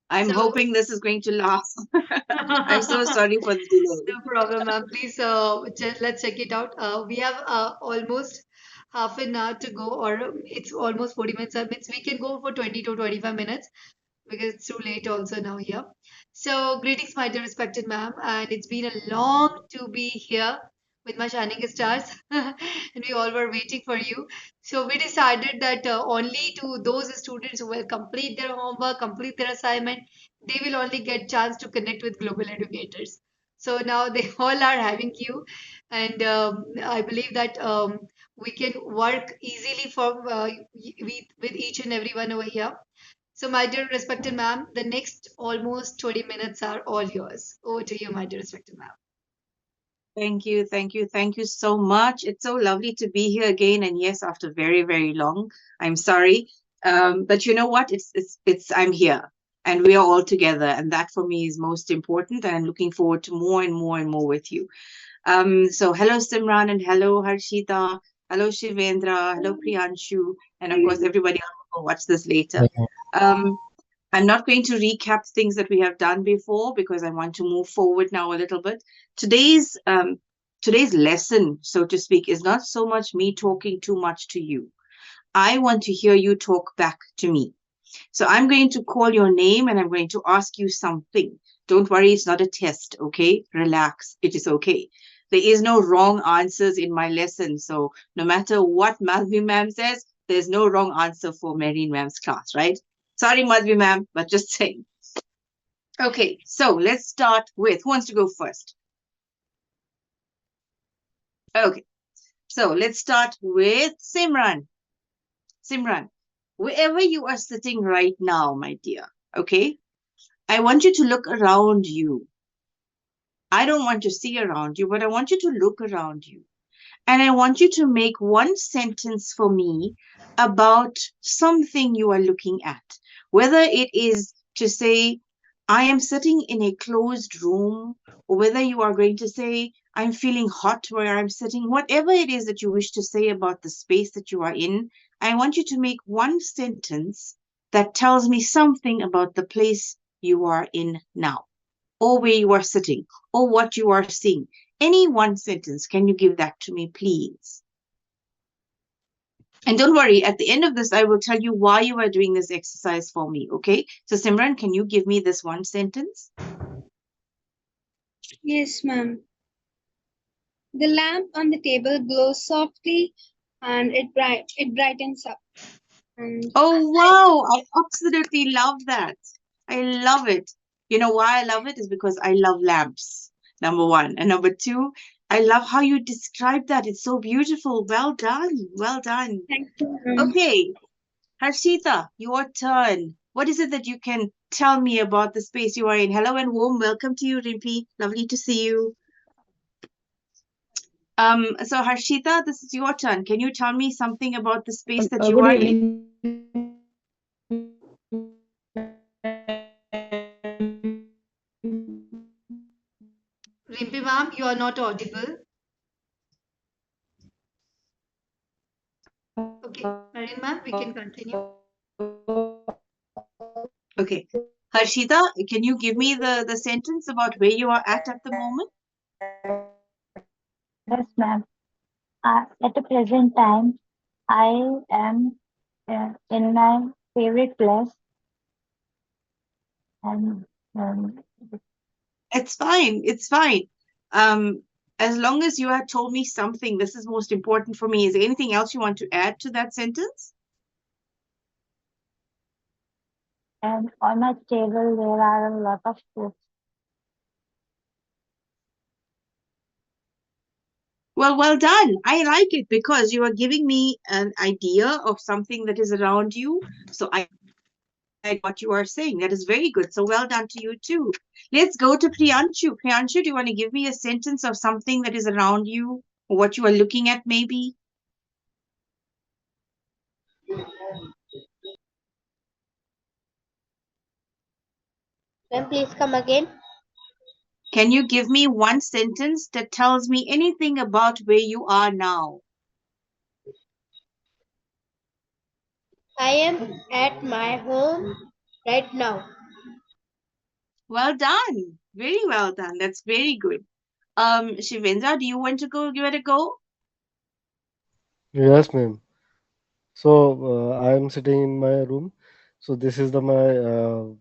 I'm So hoping this is going to last. I'm so sorry for the delay. no problem, ma'am. Please, let's check it out. We have almost half an hour to go, or it's almost 40 minutes. Means we can go for 20 to 25 minutes because it's too late also now here. So, greetings, my dear respected ma'am, and it's been a long to be here with my shining stars, and we all were waiting for you. So, we decided that only to those students who will complete their homework, complete their assignment, they will only get chance to connect with global educators. So now they all are having you, and I believe that we can work easily for with each and everyone over here. So, my dear respected ma'am, the next almost 20 minutes are all yours. Over to you, my dear respected ma'am. Thank you, thank you, thank you so much. It's so lovely to be here again, and yes, after very, very long. I'm sorry, but you know what? It's. I'm here, and we are all together, and that for me is most important. And I'm looking forward to more and more and more with you. So hello Simran and hello Harshita, hello Shivendra, hello Priyanshu, and of course everybody else who will watch this later. Um, I'm not going to recap things that we have done before because I want to move forward now a little bit. Today's lesson, so to speak, is not so much me talking too much to you. I want to hear you talk back to me. So I'm going to call your name and I'm going to ask you something. Don't worry, it's not a test, okay? Relax, it is okay. There is no wrong answers in my lesson. So no matter what Madhvi ma'am says, there's no wrong answer for Marine ma'am's class, right? Sorry, Madhvi ma'am, but just saying. Okay, so let's start with who wants to go first? Okay, so let's start with Simran. Simran, wherever you are sitting right now, my dear, okay? I want you to look around you. I don't want to see around you, but I want you to look around you. And I want you to make one sentence for me about something you are looking at. Whether it is to say, I am sitting in a closed room, or whether you are going to say, I'm feeling hot where I'm sitting, whatever it is that you wish to say about the space that you are in, I want you to make one sentence that tells me something about the place you are in now, or where you are sitting, or what you are seeing. Any one sentence. Can you give that to me, please? And don't worry, at the end of this, I will tell you why you are doing this exercise for me, okay? So, Simran, can you give me this one sentence? Yes, ma'am. The lamp on the table glows softly and it brightens up. And Oh, wow. I absolutely love that. I love it. You know why I love it is because I love lamps, number one. And number two, I love how you describe that. It's so beautiful. Well done. Well done. thank you, ma'am. Okay, Harshita, your turn. What is it that you can tell me about the space you are in? Hello and warm welcome to you, Rimpi. Lovely to see you. So Harshita, this is your turn. Can you tell me something about the space that you Good are in? evening, Rimpi ma'am, you are not audible. Okay, Marine ma'am, we can continue. Okay. Harshita, can you give me the sentence about where you are at the moment? yes, ma'am. At the present time, I am in my favorite place, and um, It's fine. It's fine. Um, as long as you have told me something, this is most important for me. Is there anything else you want to add to that sentence? and on my table there are a lot of foods. Well done. I like it because you are giving me an idea of something that is around you. So I like what you are saying. That is very good. So well done to you too. Let's go to Priyanshu. Priyanshu, do you want to give me a sentence of something that is around you or what you are looking at maybe? Ma'am, please come again. Can you give me one sentence that tells me anything about where you are now? I am at my home right now. Well done. Very well done. That's very good. Shivendra, do you want to go give it a go? Yes, ma'am. So I am sitting in my room. So this is the my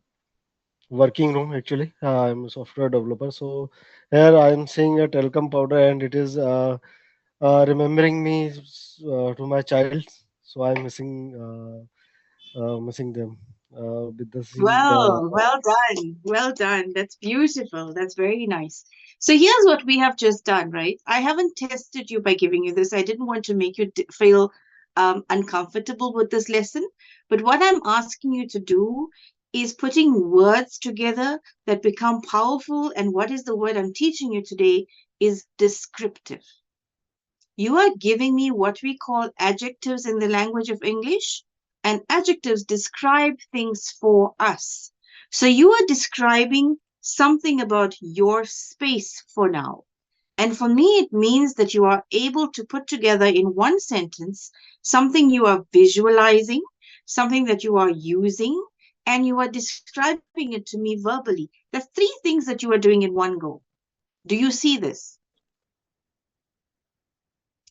working room actually. I'm a software developer. So here I am seeing a talcum powder, and it is remembering me to my child. So I'm missing them with the seeing the. Well done. Well done. That's beautiful. That's very nice. So here's what we have just done, right? I haven't tested you by giving you this. I didn't want to make you feel uncomfortable with this lesson. But what I'm asking you to do is putting words together that become powerful. And what is the word I'm teaching you today is descriptive. You are giving me what we call adjectives in the language of English, and adjectives describe things for us. So you are describing something about your space for now. And for me, it means that you are able to put together in one sentence something you are visualizing, something that you are using, and you are describing it to me verbally. There's three things that you are doing in one go. Do you see this?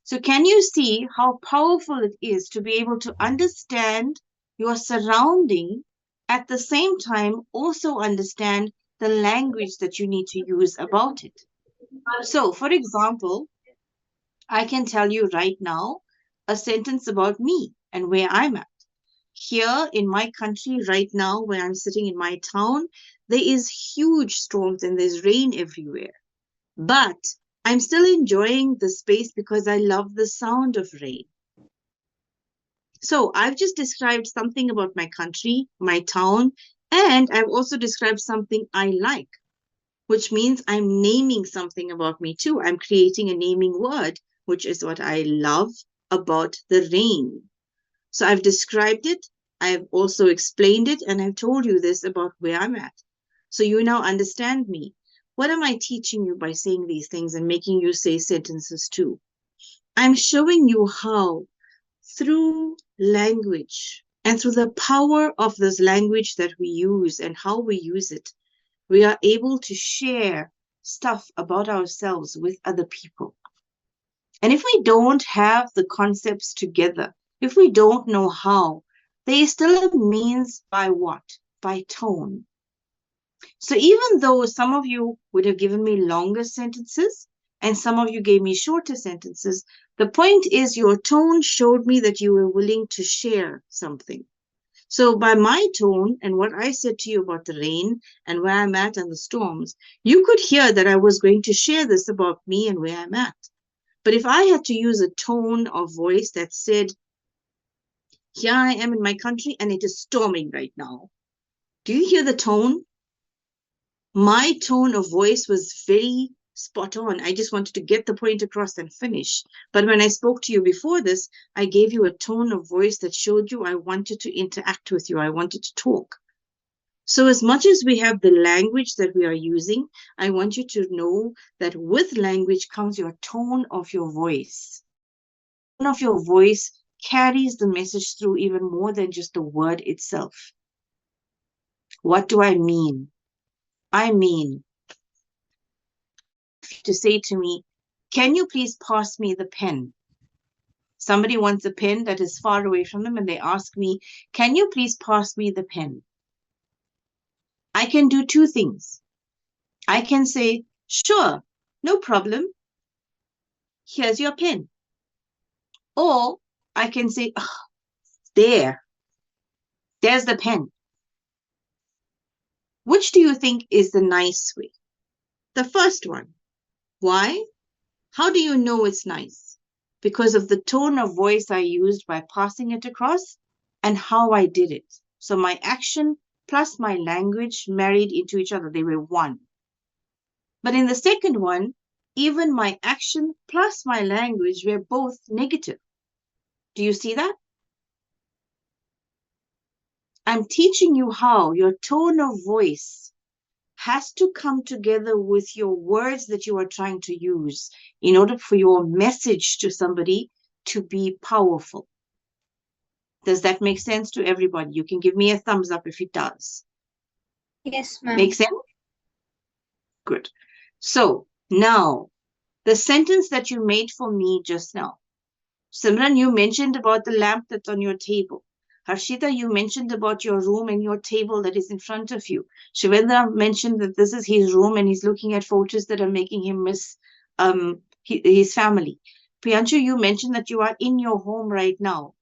So, can you see how powerful it is to be able to understand your surrounding, at the same time, also understand the language that you need to use about it? So, for example, I can tell you right now a sentence about me and where I'm at. Here in my country, right now, where I'm sitting in my town, there is huge storms and there's rain everywhere. But I'm still enjoying the space because I love the sound of rain. So I've just described something about my country, my town, and I've also described something I like, which means I'm naming something about me too. I'm creating a naming word, which is what I love about the rain. So I've described it, I've also explained it, and I've told you this about where I'm at. So you now understand me. What am I teaching you by saying these things and making you say sentences too? I'm showing you how through language and through the power of this language that we use and how we use it, we are able to share stuff about ourselves with other people. And if we don't have the concepts together, if we don't know how, there is still a means by what? By tone. So even though some of you would have given me longer sentences and some of you gave me shorter sentences, the point is your tone showed me that you were willing to share something. So by my tone and what I said to you about the rain and where I'm at and the storms, you could hear that I was going to share this about me and where I'm at. But if I had to use a tone of voice that said, here I am in my country and it is storming right now. Do you hear the tone? My tone of voice was very spot on. I just wanted to get the point across and finish. But when I spoke to you before this, I gave you a tone of voice that showed you I wanted to interact with you. I wanted to talk. So as much as we have the language that we are using, I want you to know that with language comes your tone of your voice. The tone of your voice carries the message through even more than just the word itself. What do I mean? I mean, to say to me, can you please pass me the pen? Somebody wants a pen that is far away from them and they ask me, can you please pass me the pen? I can do two things. I can say, sure, no problem. Here's your pen. Or I can say, oh, there's the pen. Which do you think is the nice way? The first one. Why? How do you know it's nice? Because of the tone of voice I used by passing it across and how I did it. So my action plus my language married into each other. They were one. But in the second one, even my action plus my language were both negative. Do you see that? I'm teaching you how your tone of voice has to come together with your words that you are trying to use in order for your message to somebody to be powerful. Does that make sense to everybody? You can give me a thumbs up if it does. Yes, ma'am. Make sense? Good. So now, the sentence that you made for me just now. Simran, you mentioned about the lamp that's on your table. Harshita, you mentioned about your room and your table that is in front of you. Shivendra mentioned that this is his room and he's looking at photos that are making him miss his family. Priyanshu, you mentioned that you are in your home right now.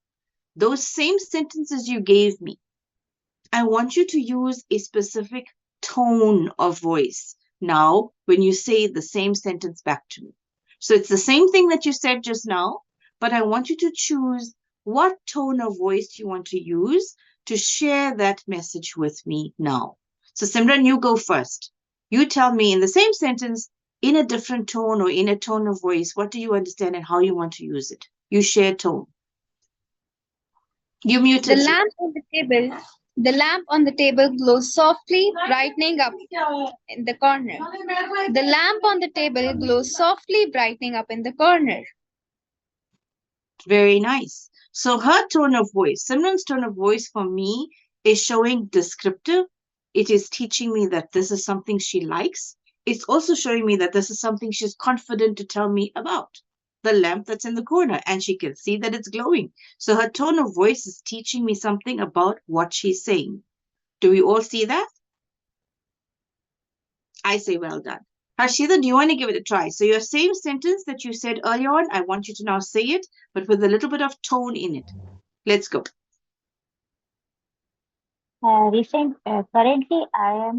Those same sentences you gave me, I want you to use a specific tone of voice now when you say the same sentence back to me. So it's the same thing that you said just now, but I want you to choose what tone of voice you want to use to share that message with me now. So Simran, you go first. You tell me in the same sentence, in a different tone or in a tone of voice, what do you understand and how you want to use it? You share tone. You The muted. lamp on the table. The lamp on the table glows softly, brightening up in the corner. The lamp on the table glows softly, brightening up in the corner. Very nice. So her tone of voice, Simran's tone of voice for me is showing descriptive. It is teaching me that this is something she likes. It's also showing me that this is something she's confident to tell me about. The lamp that's in the corner, and she can see that it's glowing. So her tone of voice is teaching me something about what she's saying. Do we all see that? I say well done. Harshita, do you want to give it a try? So your same sentence that you said earlier on, I want you to now say it, but with a little bit of tone in it. Let's go. Currently, I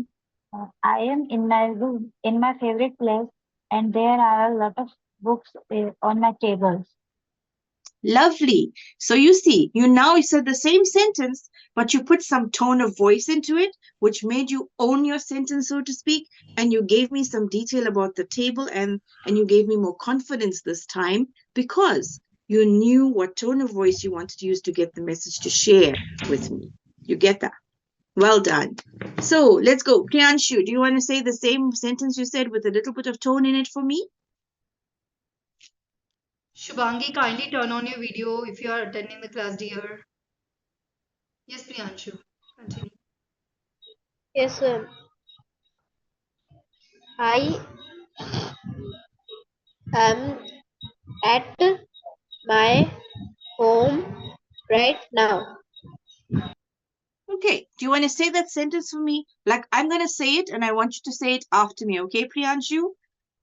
am in my room, in my favorite place, and there are a lot of books on my tables. Lovely. So you see, you said the same sentence, but you put some tone of voice into it, which made you own your sentence, so to speak. And you gave me some detail about the table and you gave me more confidence this time because you knew what tone of voice you wanted to use to get the message to share with me. You get that? Well done. So let's go. Priyanshu, do you want to say the same sentence you said with a little bit of tone in it for me? Shubhangi, kindly turn on your video if you are attending the class, dear. Yes, Priyanshu. Continue. Yes, I am at my home right now. Okay. Do you want to say that sentence for me? Like I'm going to say it and I want you to say it after me. Okay, Priyanshu?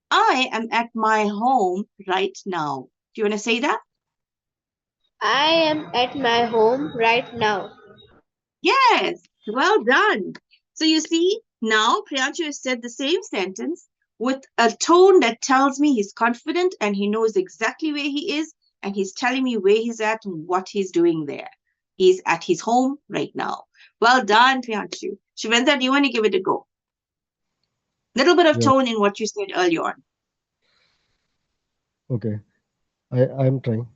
I am at my home right now. Do you want to say that? I am at my home right now. Yes. Well done. So you see, now Priyanshu has said the same sentence with a tone that tells me he's confident and he knows exactly where he is and he's telling me where he's at and what he's doing there. He's at his home right now. Well done, Priyanshu. Shivendra, do you want to give it a go? Little bit of Yeah. tone in what you said earlier on. Okay. I'm trying.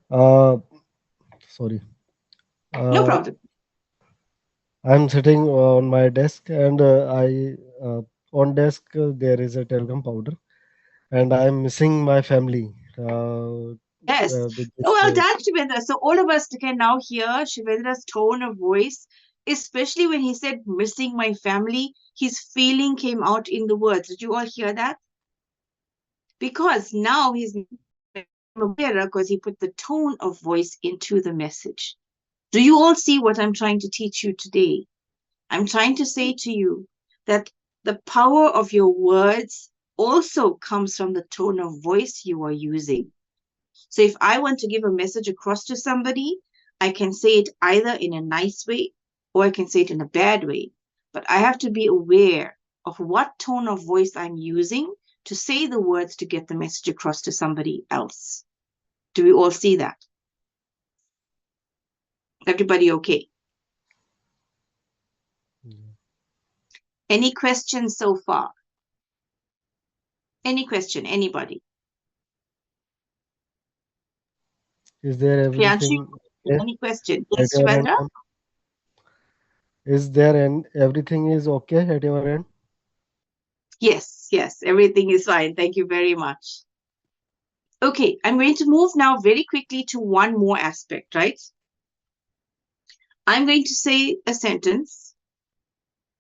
Sorry. No Uh, problem. I'm sitting on my desk, and I on desk there is a talcum powder, and I'm missing my family Yes. with Oh, this. well done, Shivendra. So all of us can now hear Shivendra's tone of voice, especially when he said missing my family. His feeling came out in the words. Did you all hear that? Because now he's aware because he put the tone of voice into the message. Do you all see what I'm trying to teach you today? I'm trying to say to you that the power of your words also comes from the tone of voice you are using. So if I want to give a message across to somebody, I can say it either in a nice way or I can say it in a bad way. But I have to be aware of what tone of voice I'm using to say the words to get the message across to somebody else. Do we all see that? Everybody okay? Any questions so far? Any question? Anybody? Is there Priyanshu, everything okay any question? at Yes, your end? Shivendra? Is there and everything is okay at your end? Yes, yes, everything is fine. Thank you very much. Okay, I'm going to move now very quickly to one more aspect, right? I'm going to say a sentence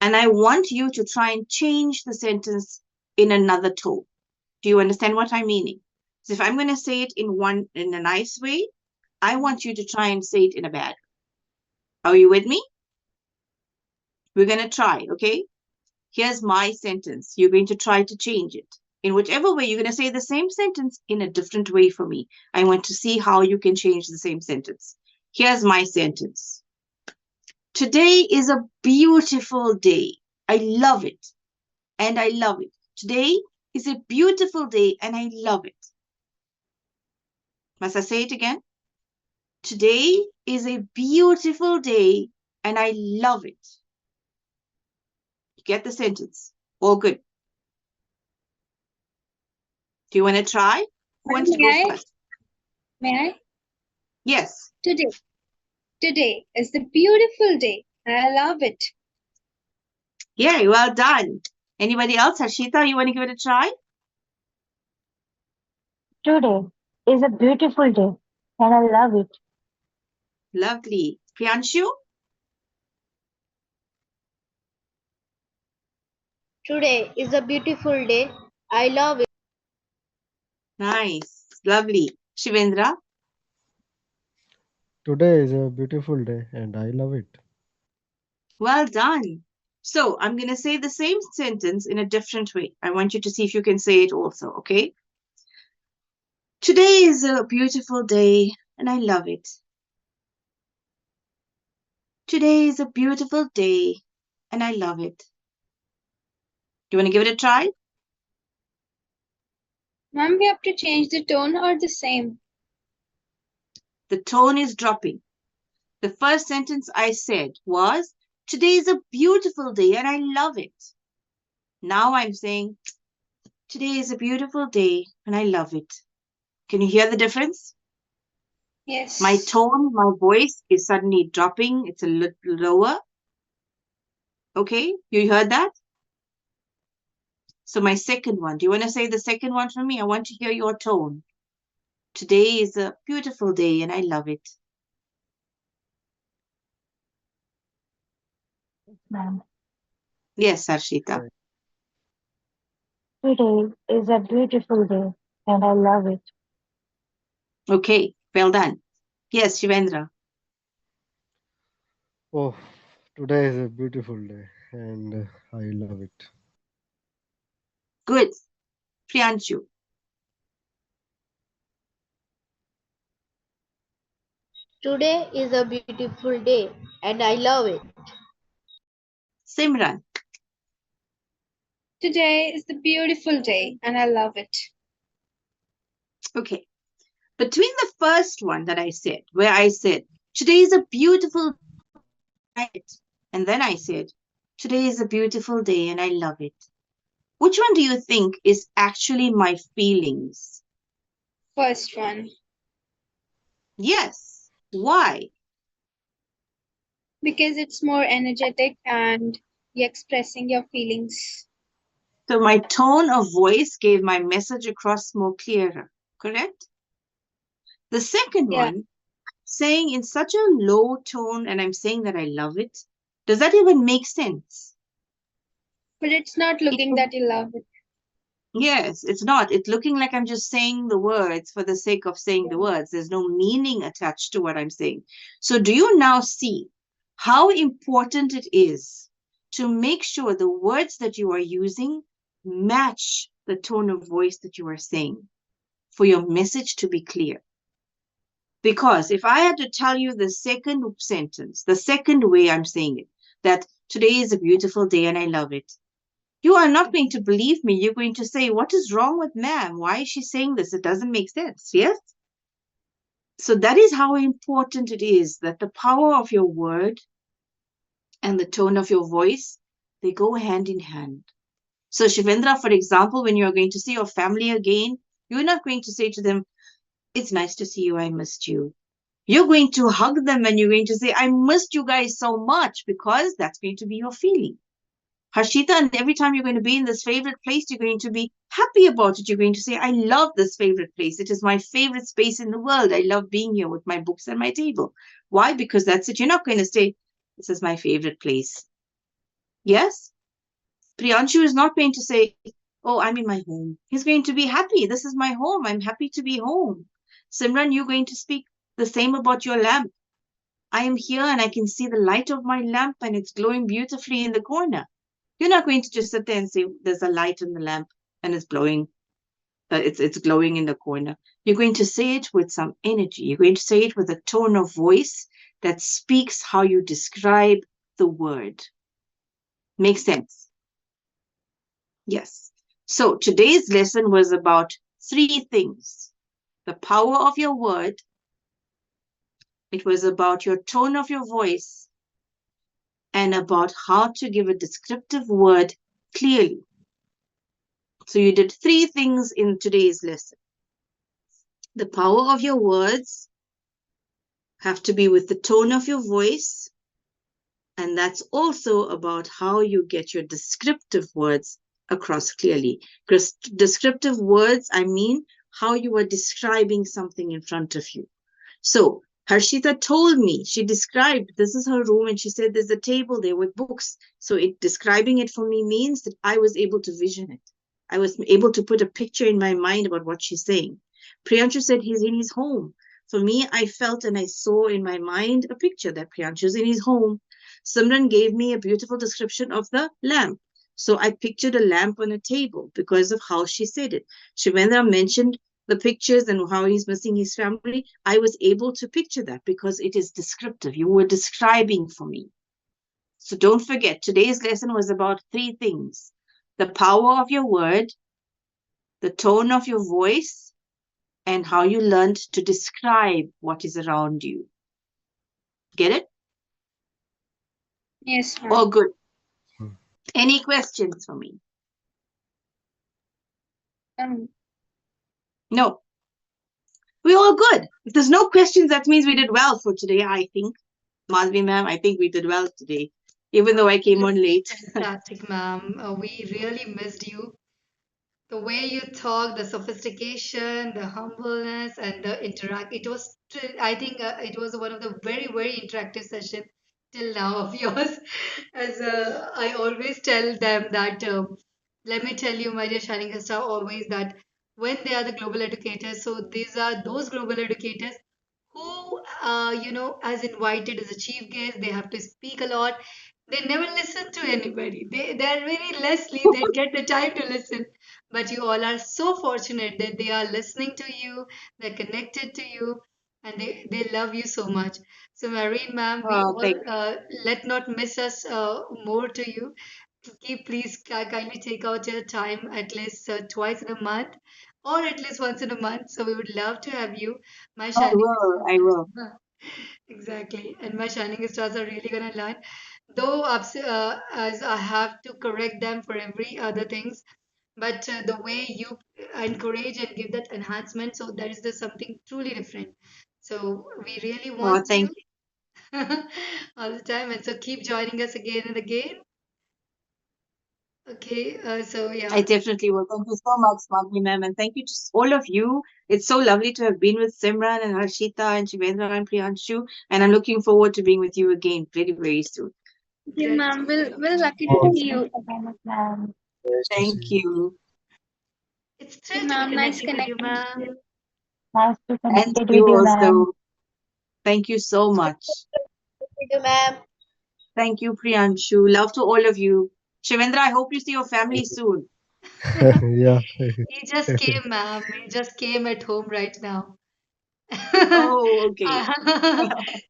and I want you to try and change the sentence in another tone. Do you understand what I'm meaning? So if I'm going to say it in a nice way, I want you to try and say it in a bad. Are you with me? We're going to try, okay? Here's my sentence. You're going to try to change it. In whichever way, you're going to say the same sentence in a different way for me. I want to see how you can change the same sentence. Here's my sentence. Today is a beautiful day. I love it. And I love it. Today is a beautiful day and I love it. Must I say it again? Today is a beautiful day and I love it. You get the sentence? All good. Do you want to try? Who wants to go first? May I? Yes. Today is the beautiful day. I love it. Yay, well done. Anybody else? Harshita, you want to give it a try? Today is a beautiful day and I love it. Lovely. Priyanshu? Today is a beautiful day. I love it. Nice. Lovely. Shivendra? Today is a beautiful day and I love it. Well done. So I'm going to say the same sentence in a different way. I want you to see if you can say it also, okay? Today is a beautiful day and I love it. Today is a beautiful day and I love it. Do you want to give it a try? Ma'am, we have to change the tone or the same? The tone is dropping. The first sentence I said was, today is a beautiful day and I love it. Now I'm saying, today is a beautiful day and I love it. Can you hear the difference? Yes. My tone, my voice is suddenly dropping. It's a little lower. Okay, you heard that? So my second one, do you want to say the second one for me? I want to hear your tone. Today is a beautiful day and I love it. Ma'am. Yes, Harshita. Right. Today is a beautiful day and I love it. Okay, well done. Yes, Shivendra. Oh, today is a beautiful day and I love it. Good. Priyanshu. Today is a beautiful day and I love it. Simran. Today is the beautiful day and I love it. Okay. Between the first one that I said, where I said, today is a beautiful night, and then I said, today is a beautiful day and I love it. Which one do you think is actually my feelings? First one. Yes. Why? Because it's more energetic and you're expressing your feelings. So my tone of voice gave my message across more clearer, correct? The second Yeah. one, saying in such a low tone, and I'm saying that I love it, does that even make sense? But it's not looking that you love it. Yes, it's not. It's looking like I'm just saying the words for the sake of saying the words. There's no meaning attached to what I'm saying. So do you now see how important it is to make sure the words that you are using match the tone of voice that you are saying for your message to be clear? Because if I had to tell you the second sentence, the second way I'm saying it, that today is a beautiful day and I love it, you are not going to believe me. You're going to say, what is wrong with ma'am? Why is she saying this? It doesn't make sense. Yes? So that is how important it is that the power of your word and the tone of your voice, they go hand in hand. So Shivendra, for example, when you're going to see your family again, you're not going to say to them, it's nice to see you. I missed you. You're going to hug them and you're going to say, I missed you guys so much, because that's going to be your feeling. Harshita, and every time you're going to be in this favorite place, you're going to be happy about it. You're going to say, I love this favorite place. It is my favorite space in the world. I love being here with my books and my table. Why? Because that's it. You're not going to say, this is my favorite place. Yes? Priyanshu is not going to say, Oh, I'm in my home. He's going to be happy. This is my home. I'm happy to be home. Simran, you're going to speak the same about your lamp. I am here and I can see the light of my lamp and it's glowing beautifully in the corner. You're not going to just sit there and say there's a light in the lamp and it's blowing, it's glowing in the corner. You're going to say it with some energy. You're going to say it with a tone of voice that speaks how you describe the word. Makes sense? Yes. So today's lesson was about three things: the power of your word, it was about your tone of your voice, and about how to give a descriptive word clearly. So you did three things in today's lesson. The power of your words have to be with the tone of your voice, and that's also about how you get your descriptive words across clearly. Because descriptive words, I mean how you are describing something in front of you. So Harshita told me, she described, this is her room, and she said there's a table there with books. So describing it for me means that I was able to vision it. I was able to put a picture in my mind about what she's saying. Priyanshu said he's in his home. For me, I felt and I saw in my mind a picture that Priyanshu's in his home. Simran gave me a beautiful description of the lamp. So I pictured a lamp on a table because of how she said it. Shivendra mentioned the pictures and how he's missing his family. I was able to picture that because it is descriptive. You were describing for me. So don't forget, today's lesson was about three things: the power of your word, the tone of your voice, and how you learned to describe what is around you. Get it? Yes, ma'am. All good. Hmm. Any questions for me? Um, No. We're all good. If there's no questions, that means we did well for today, I think. Madhvi ma'am, I think we did well today, even though I came on late. Fantastic, ma'am. We really missed you. The way you talk, the sophistication, the humbleness, and the interact. It was, I think, it was one of the very, very interactive session till now of yours. As I always tell them that, let me tell you, my dear Shining Star, always that when they are the global educators, so these are those global educators who, as invited as a chief guest, they have to speak a lot. They never listen to anybody. They're very lessly. They get the time to listen. But you all are so fortunate that they are listening to you. They're connected to you, and they love you so much. So, Marine ma'am, we Oh, all thank let not miss us more to you. Please kindly take out your time at least twice in a month or at least once in a month. So we would love to have you, my I shining will. I will. stars. Exactly. And my shining stars are really gonna learn. Though as I have to correct them for every other things, but the way you encourage and give that enhancement, so that is the something truly different. So we really Oh, want thank you you. all the time, and so keep joining us again and again. Okay, so I yeah, definitely will. Thank you so much, Madhvi ma'am, and thank you to all of you. It's so lovely to have been with Simran and Harshita and Shivendra and Priyanshu, and I'm looking forward to being with you again very, very soon. thank you, great. ma'am. We're lucky to Oh, see Thank you. you so much, ma'am. nice to see Thank you. you. It's Thank you, thrilled to be ma'am. Nice connecting with you, connecting with ma'am. you. Nice to And connected you with you, ma'am. also. Thank you so much. Thank you, ma'am. Thank you, Priyanshu. Love to all of you. Shivendra, I hope you see your family soon. Yeah. He just came, ma'am. He just came at home right now. Oh, okay.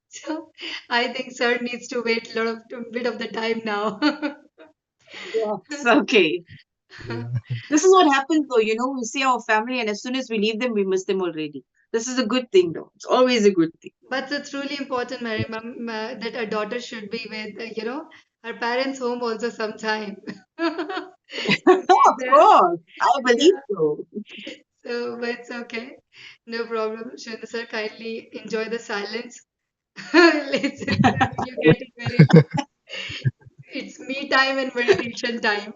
So I think sir needs to wait a bit of the time now. Yes, okay. Yeah. This is what happens though, we see our family and as soon as we leave them, we miss them already. This is a good thing though. It's always a good thing. But it's really important, Mary, ma'am, that a daughter should be with, her parents' home also sometime. To be Of there. course, I believe Yeah. so. So, but it's okay. No problem. Shweta sir, kindly enjoy the silence. You're getting very, it's me time and meditation time.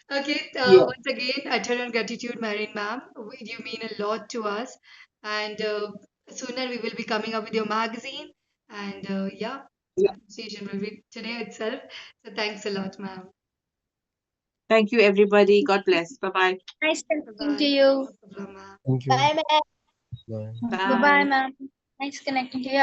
Okay, Yeah, once again, eternal gratitude, Marine ma'am. You mean a lot to us. And sooner we will be coming up with your magazine. And yeah, yeah. appreciation will be today itself. So thanks a lot, ma'am. Thank you, everybody. God bless. Bye-bye. Nice Bye connecting to bye. you. No problem, ma'am. Thank you. Bye, ma'am. Bye. Bye bye, Bye. ma'am. Nice connecting to you. Have a